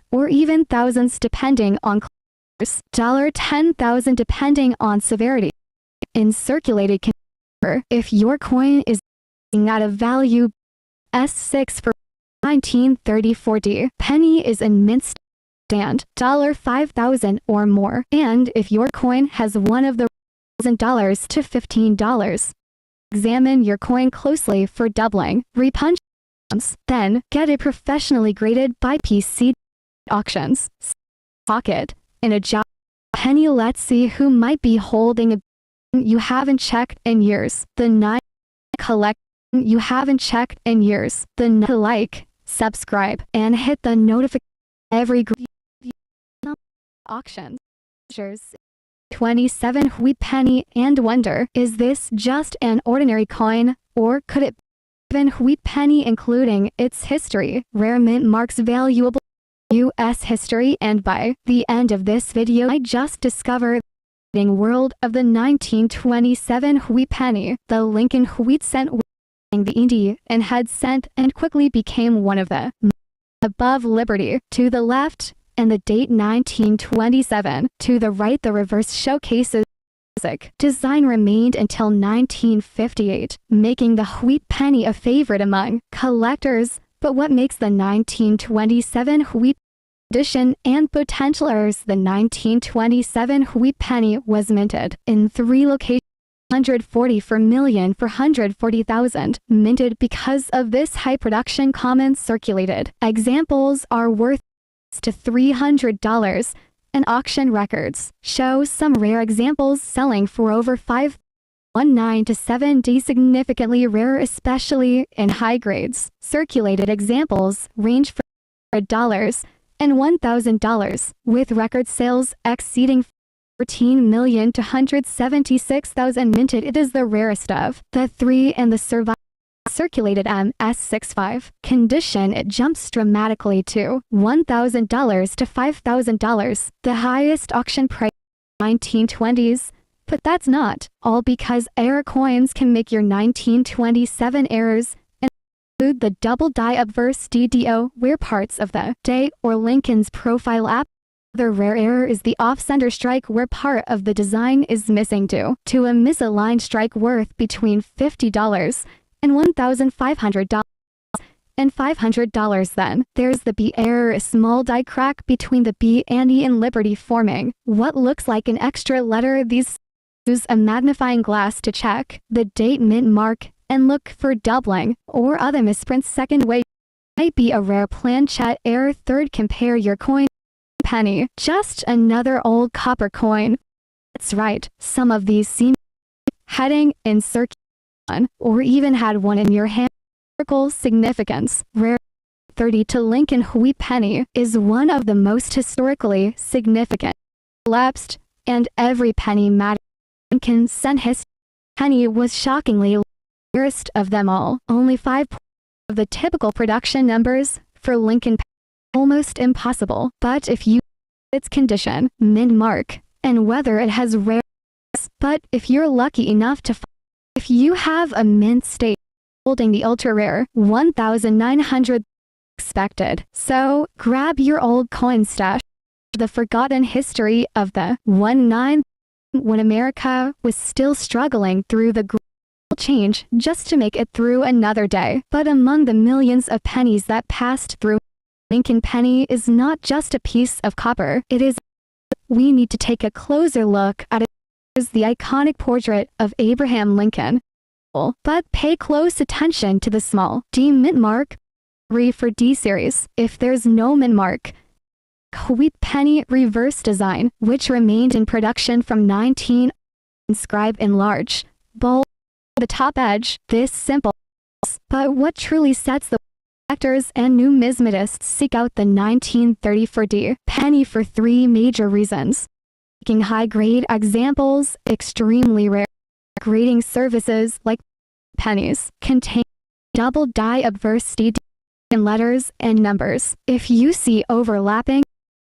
or even thousands depending on colors, $10,000 depending on severity. In circulated container, if your coin is at a value S6 for 1930 penny is in mint stand $5,000 or more, and if your coin has one of the $1,000 to $15, examine your coin closely for doubling, repunch, then get it professionally graded by PC auctions. Pocket in a job penny. Let's see who might be holding a you haven't checked in years. The 9 collect you haven't checked in years. The like, subscribe, and hit the notification. Every auction 27 wheat penny, and wonder, is this just an ordinary coin, or could it be even wheat penny, including its history, rare mint marks, valuable U.S. history? And by the end of this video, I just discovered the world of the 1927 wheat penny. The Lincoln wheat cent the Indy and had cent and quickly became one of the above Liberty to the left, and the date 1927 to the right. The reverse showcases design remained until 1958, making the wheat penny a favorite among collectors. But what makes the 1927 wheat edition and potential errors? The 1927 wheat penny was minted in 3 locations. 140 for million for 140,000 minted because of this high production. Comments circulated. Examples are worth to $300, and auction records show some rare examples selling for over $5.19 to $7. Significantly rarer, especially in high grades. Circulated examples range from $1 and $1,000, with record sales exceeding 14,276,000 minted. It is the rarest of the 3 and the survival. Circulated MS65 condition, it jumps dramatically to $1,000 to $5,000, the highest auction price 1920s. But that's not all, because error coins can make your 1927 errors and include the double die obverse DDO, where parts of the day or Lincoln's profile app. The rare error is the off-center strike, where part of the design is missing due to a misaligned strike worth between $50 and $1,500 and $500. Then there's the B error, a small die crack between the B and E in Liberty, forming what looks like an extra letter. These use a magnifying glass to check the date mint mark and look for doubling or other misprints. Second way might be a rare planchette error. Third, compare your coin penny, just another old copper coin. That's right, some of these seem heading in circulation or even had one in your hand. Historical significance. Rare 30 to Lincoln wheat penny is one of the most historically significant elapsed, and every penny matters. Lincoln sent his penny was shockingly the rarest of them all. Only 5 of the typical production numbers for Lincoln penny. Almost impossible, but if you its condition, mint mark, and whether it has rare, but if you're lucky enough to if you have a mint state holding the ultra rare 1900 expected, so grab your old coin stash. The forgotten history of the 19 when America was still struggling through the change just to make it through another day. But among the millions of pennies that passed through, Lincoln penny is not just a piece of copper. It is. We need to take a closer look at it. Is the iconic portrait of Abraham Lincoln. But pay close attention to the small D mint mark. 3 for D series. If there's no mint mark, wheat penny reverse design, which remained in production from 19, inscribed in large, bold, the top edge. This simple, but what truly sets the collectors and numismatists seek out the 1934 D penny for 3 major reasons. Making high-grade examples extremely rare. Grading services like pennies contain double die obverse D in letters and numbers. If you see overlapping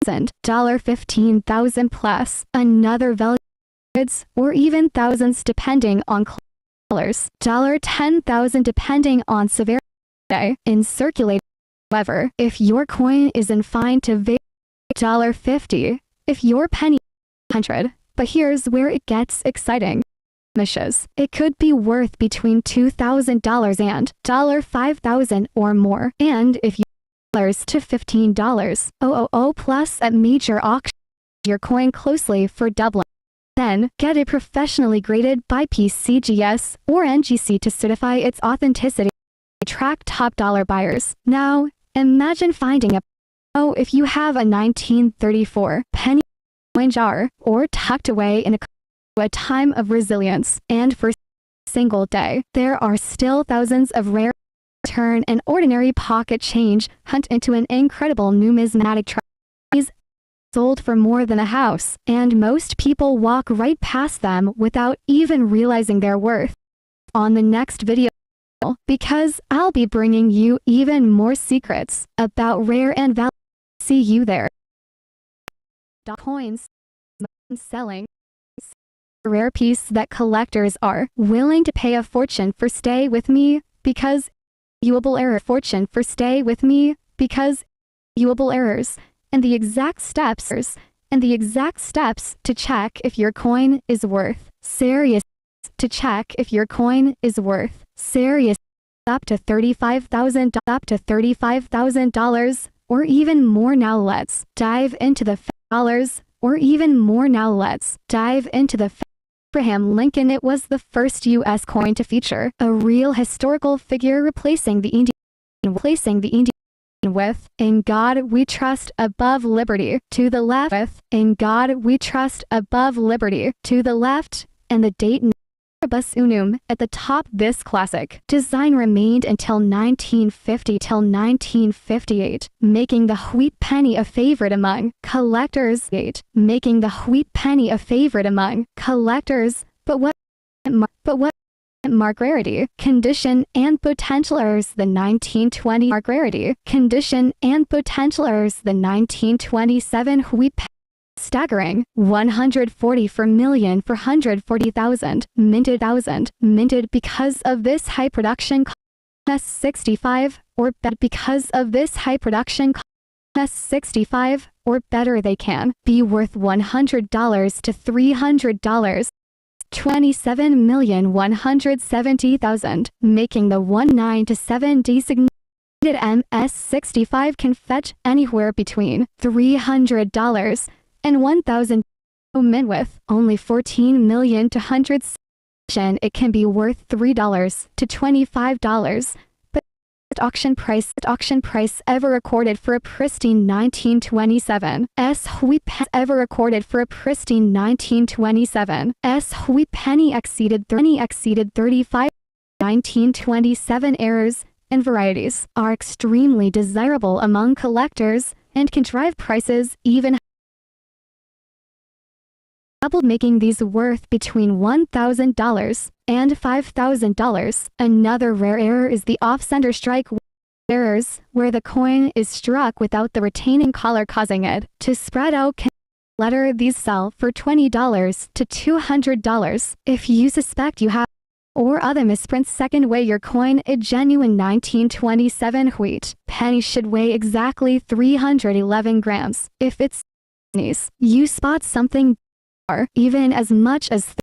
$15,000 plus another value or even thousands depending on colors, $10,000 depending on severity in circulating. However, if your coin is confined to $50, if your penny 100, but here's where it gets exciting. It could be worth between $2,000 and $5,000 or more. And if you to $15,000 plus at major auction, your coin closely for doubling. Then get it professionally graded by PCGS or NGC to certify its authenticity. Attract top dollar buyers. Now, imagine finding if you have a 1934 penny coin jar or tucked away in a time of resilience, and for a single day, there are still thousands of rare turn an ordinary pocket change hunt into an incredible numismatic treasure. Sold for more than a house, and most people walk right past them without even realizing their worth. On the next video, because I'll be bringing you even more secrets about rare and valuable. See you there. Coins selling a rare piece that collectors are willing to pay a fortune for. Stay with me because valuable error. Fortune for. Stay with me because valuable errors and the exact steps to check if your coin is worth serious to check if your coin is worth serious up to $35,000 or even more. Now let's dive into the dollars or even more. Now let's dive into the Abraham Lincoln. It was the first U.S. coin to feature a real historical figure, replacing the Indian with "In God We Trust" above liberty to the left, with "In God We Trust" above liberty to the left, and the date Bus Unum at the top. This classic design remained until 1958, making the wheat penny a favorite among collectors. Making the wheat penny a favorite among collectors. But what mark rarity, condition, and potential errors. The 1920 mark rarity, condition, and potential errors. The 1927 wheat penny. Staggering 140 for million for 140,000 minted because of this high production cost. 65 or better because of this high production cost. 65 or better. They can be worth $100 to $300. 27,170,000, making the 19 to 7 designated MS65 can fetch anywhere between $300 and $1,000. Mint with only 14 million to hundreds it can be worth $3 to $25, but auction price ever recorded for a pristine 1927 ever recorded for a pristine 1927 penny exceeded 35. 1927 errors and varieties are extremely desirable among collectors and can drive prices even double, making these worth between $1,000 and $5,000. Another rare error is the off-center strike errors, where the coin is struck without the retaining collar, causing it to spread out. Letter these sell for $20 to $200. If you suspect you have or other misprints, second, weigh your coin. A genuine 1927 wheat penny should weigh exactly 311 grams. If it's pennies, you spot something, even as much as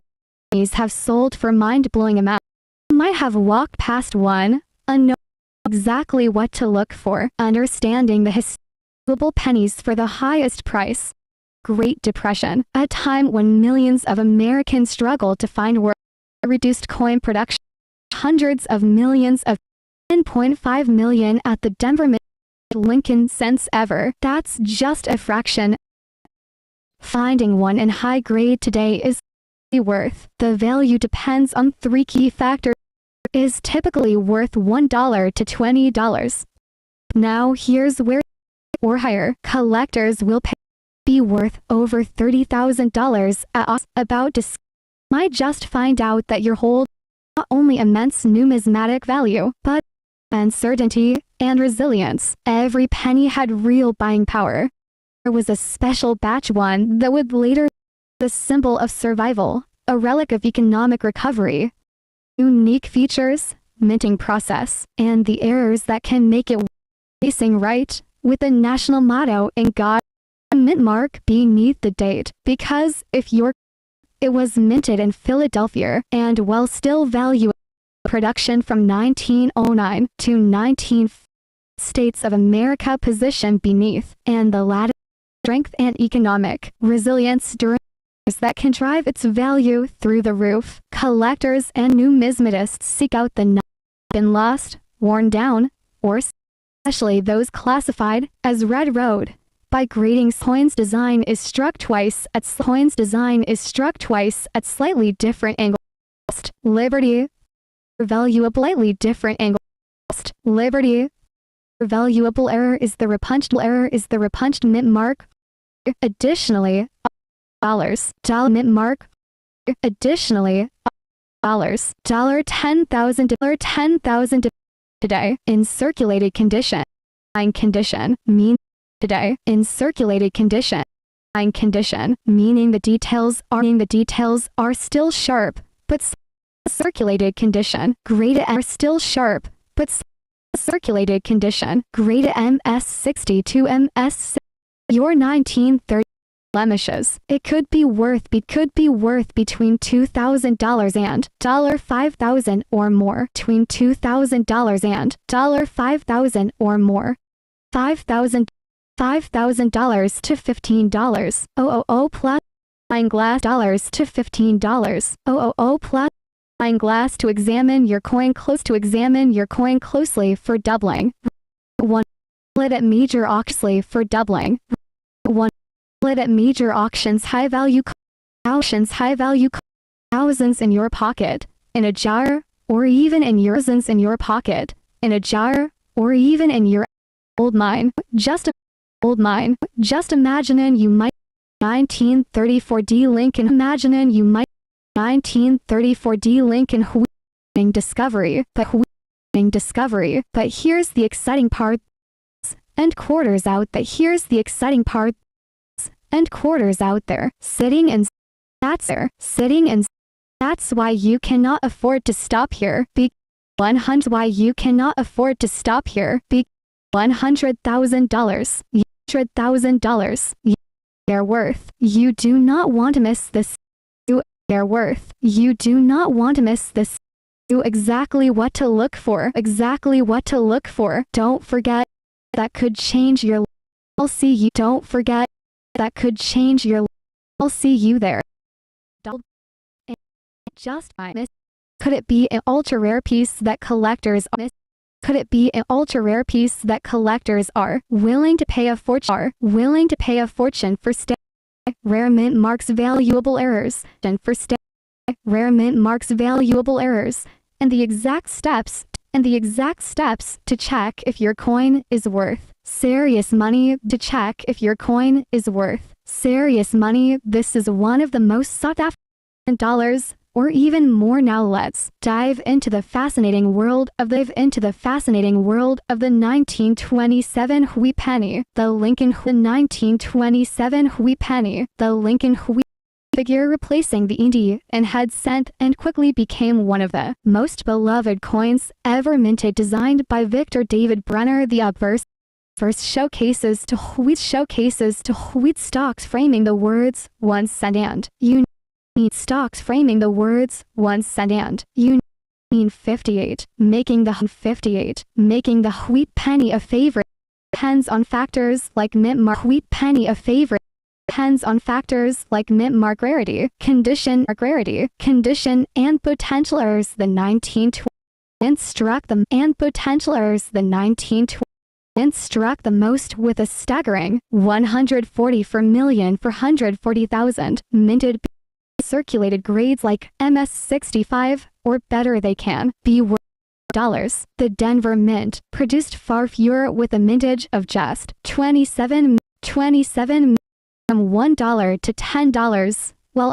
pennies have sold for mind-blowing amounts. You might have walked past one, unknown exactly what to look for. Understanding the historical pennies for the highest price. Great Depression, a time when millions of Americans struggled to find work. Reduced coin production, hundreds of millions of 10.5 million at the Denver Mint, Lincoln cents ever. That's just a fraction. Finding one in high grade today is worth. The value depends on three key factors. Is typically worth $1 to $20. Now here's where or higher collectors will pay. Be worth over $30,000 at about to might just find out that your hold not only immense numismatic value, but uncertainty and resilience. Every penny had real buying power. There was a special batch one that would later be the symbol of survival, a relic of economic recovery. Unique features, minting process, and the errors that can make it facing right, with the national motto in God, mint mark beneath the date, because if your it was minted in Philadelphia, and while still valuable production from 1909 to 19 states of America position beneath, and the latter strength and economic resilience during that can drive its value through the roof. Collectors and numismatists seek out the not been lost, worn down, or especially those classified as red road. By grading, coin's design is struck twice at slightly different angles. Liberty, valuable, slightly different angles. Liberty, valuable error is the repunched mint mark. Additionally, dollar mint mark. Additionally, $10,000 today in circulated condition. Mean today in circulated condition. Meaning the details are still sharp, but circulated condition. Grade are still sharp, but circulated condition. Grade MS62 MS. Your 1930 blemishes. It could be worth between $2,000 and $5,000 or more. Between $2,000 and $5,000 or more. $5,000 to $15. Plus buying glass dollars to $15. Plus buying glass to examine your coin closely for doubling. 1 split at major auctions for doubling. 1 split at major auctions. High value thousands in your pocket, in a jar, or even in your pocket, in a jar, or even in your old mine. Just imagining you might 1934 D Lincoln. 1934 D Lincoln discovery. But here's the exciting part. And quarters out that here's the exciting part. And quarters out there sitting and that's why you cannot afford to stop here. Why you cannot afford to stop here. $100,000. $100,000. Their worth. You do not want to miss this. Their worth. You do not want to miss this. Do exactly what to look for. Don't forget that could change your. I'll see you. Don't forget that could change your. I'll see you there. Just miss. Could it be an ultra-rare piece that collectors miss? Could it be an ultra-rare piece that collectors are willing to pay a fortune for rare mint marks valuable errors and for rare mint marks valuable errors and the exact steps to check if your coin is worth serious money. This is one of the most sought after dollars or even more. Now let's dive into the fascinating world of the 1927 Hui penny. The Lincoln 1927 Hui penny. The Lincoln Hui figure replacing the Indy and head cent and quickly became one of the most beloved coins ever minted, designed by Victor David Brenner. The obverse first showcases to Wheat stocks framing the words 1 cent and you need stocks framing the words 1 cent and you need 58, making the Wheat penny a favorite. Depends on factors like mint mark. Wheat penny a favorite depends on factors like mint mark rarity, condition, and potential errors. The 1920 struck the 1920 struck the most with a staggering 140 for 140,000 minted. Circulated grades like MS65 or better. They can be worth dollars. The Denver Mint produced far fewer with a mintage of just 27 from $1 to $10, while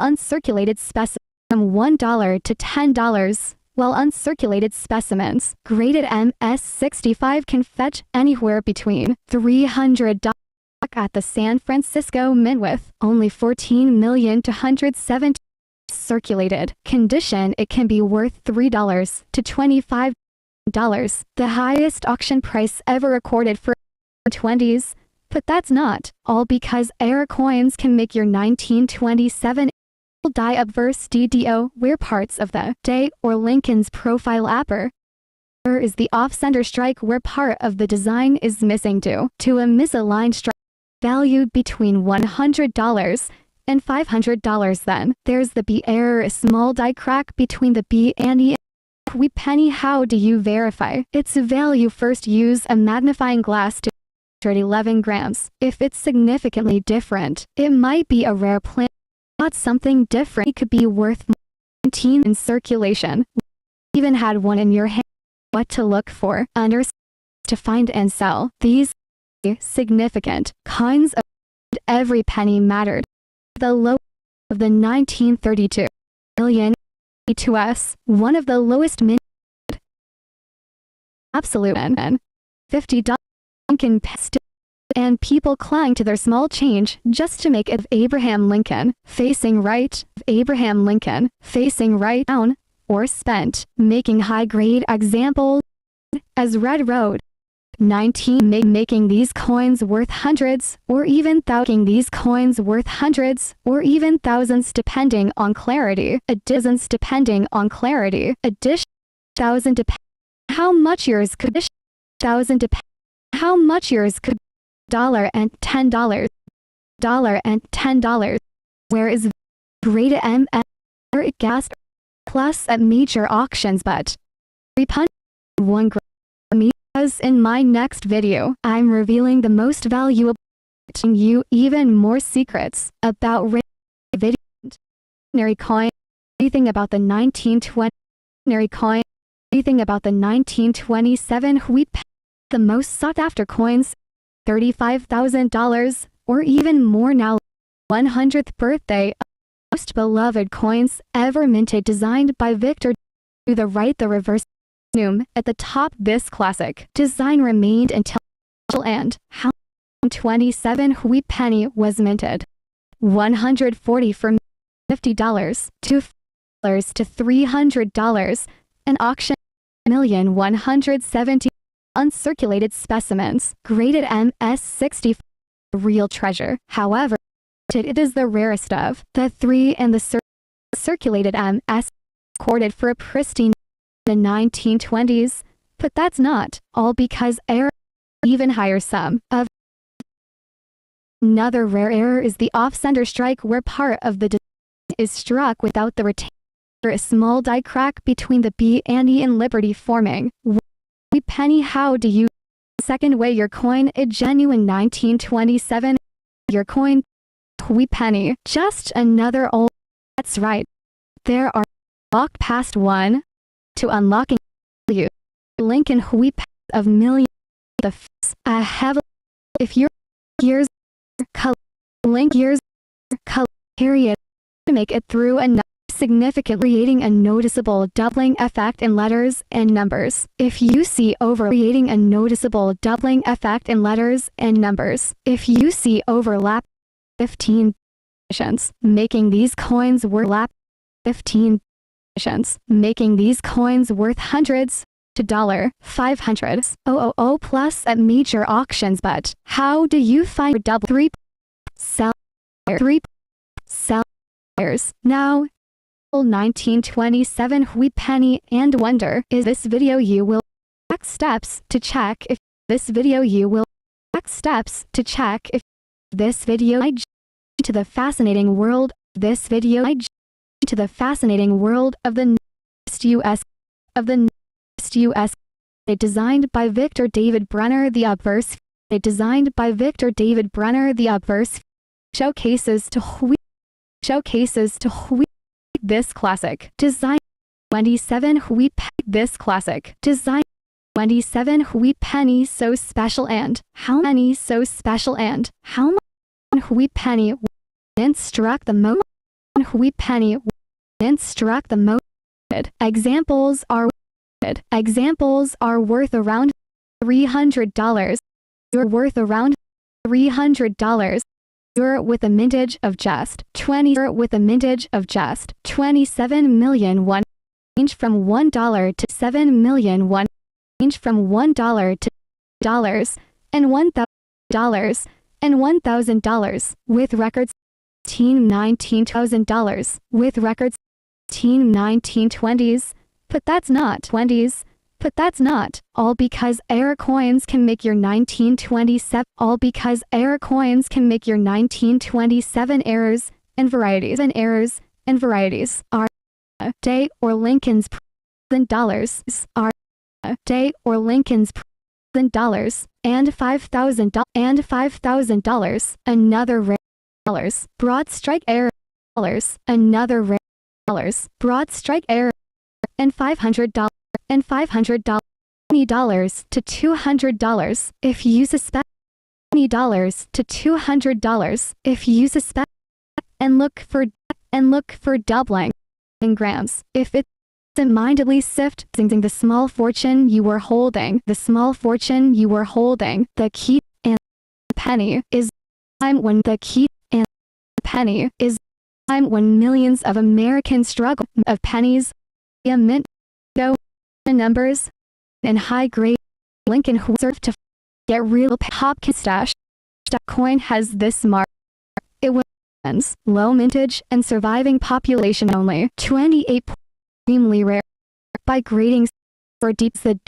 uncirculated specimens graded MS65 can fetch anywhere between $300 at the San Francisco Mint, with only 14 million to 170 circulated condition. It can be worth $3 to $25, the highest auction price ever recorded for 20s. But that's not all, because error coins can make your 1927 die obverse DDO, where parts of the day or Lincoln's profile upper is the off-center strike, where part of the design is missing due to a misaligned strike valued between $100 and $500. Then there's the B error, a small die crack between the B and E Hui penny. How do you verify its value? First, use a magnifying glass to 11 grams. If it's significantly different, it might be a rare plant. Not something different, it could be worth 19 in circulation. Even had one in your hand. What to look for under to find and sell these significant coins. Every penny mattered. The low of the 1932 million to us, one of the lowest mint absolute and $50 Lincoln pest, and people clung to their small change just to make it. Abraham Lincoln facing right down or spent, making high-grade example as Red Road 19 making these coins worth hundreds or even thousands depending on clarity. Thousand depend how much yours could thousand depend how much yours could $10 where is graded MS gas plus at major auctions, but repunt 1 gram. As in my next video, I'm revealing the most valuable you even more secrets about video coin. Anything about the 1920 coin. Anything about the 1927 Wheat penny, the most sought after coins, $35,000 or even more. Now 100th birthday, most beloved coins ever minted, designed by Victor. To the right, the reverse at the top. This classic design remained until and how 27 Wheat penny was minted. 140 for $50 to $300. An auction 1,170 uncirculated specimens graded MS60. Real treasure. However, it is the rarest of the three, and the circulated MS recorded for a pristine the 1920s. But that's not all, because error even higher sum of. Another rare error is the off-center strike, where part of the design is struck without the retained a small die crack between the B and E in Liberty forming a penny. How do you second way your coin? A genuine 1927 your coin. Wee penny, just another old. That's right. There are walk past 1 to unlocking you. Lincoln wee of millions the a heavy if your years color link years color period to make it through a significant creating a noticeable doubling effect in letters and numbers. If you see over creating a noticeable doubling effect in letters and numbers. If you see overlap 15 positions, making these coins worth lap 15 positions, making these coins worth hundreds to $500 plus at major auctions. But how do you find double 3 sellers now? 1927 wee penny and wonder is this video you will next steps to check if this video you will next steps to check if this video I to the fascinating world this video I to the fascinating world of the US of the US designed by Victor David Brenner. The obverse designed by Victor David Brenner. The obverse showcases to this classic design 27 wee this classic design 27 wee penny so special and how many so special and how much wee penny instruct the most wee penny instruct the most examples are worth around $300. You're worth around $300. You're with a mintage of just 20 with a mintage of just 27 million one range from $1 to 7 million one range from $1 to dollars and $1,000 and $1,000 with records $19,000 with records 1920s. But that's not 20s. But that's not all because error coins can make your 1927 all because error coins can make your 1927 errors and varieties are day or Lincoln's than dollars are day or Lincoln's than dollars and $5,000 another rare dollars broad strike error dollars another rare dollars broad strike error and $500 and $500 $20 to $200 if you suspect $20 to $200 if you suspect and look for doubling in grams if it's mindedly sifting the small fortune you were holding the key and penny is time when the key and penny is time when millions of Americans struggle of pennies a mint go numbers and high grade Lincoln who serve to get real Hopkins stash coin has this mark. It was low mintage and surviving population only 28 extremely rare by grading for deep the